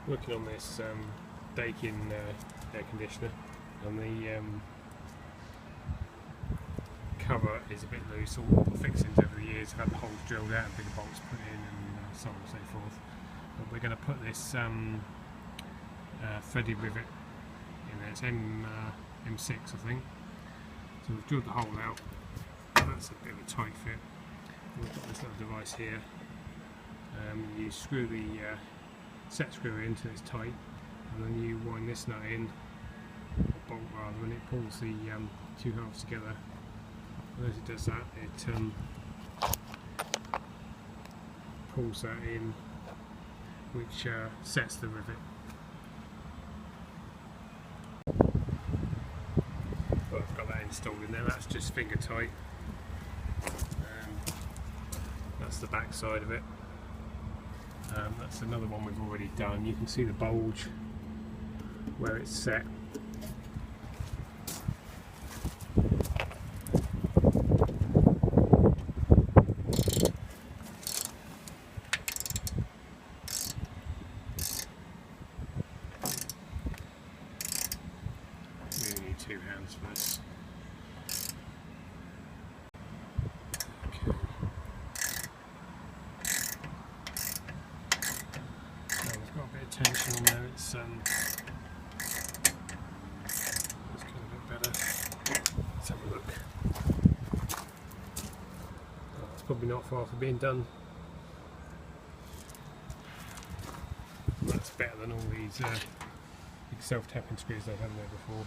Working on this Dakin air conditioner, and the cover is a bit loose. All the fixings over the years have had the holes drilled out and bigger bolts put in, and so on and so forth. But we're going to put this threaded rivet in there. It's M6, I think. So we've drilled the hole out. That's a bit of a tight fit. We've got this little device here. You screw the set screw in until it's tight, and then you wind this nut in, or bolt rather, and it pulls the two halves together. And as it does that, it pulls that in, which sets the rivet. Well, I've got that installed in there. That's just finger tight. That's the back side of it. That's another one we've already done. You can see the bulge where it's set. Really need two hands for this. Tension on there, it's kind of a bit better. Let's have a look. Oh, it's probably not far from being done. That's better than all these big self-tapping screws they've had there before.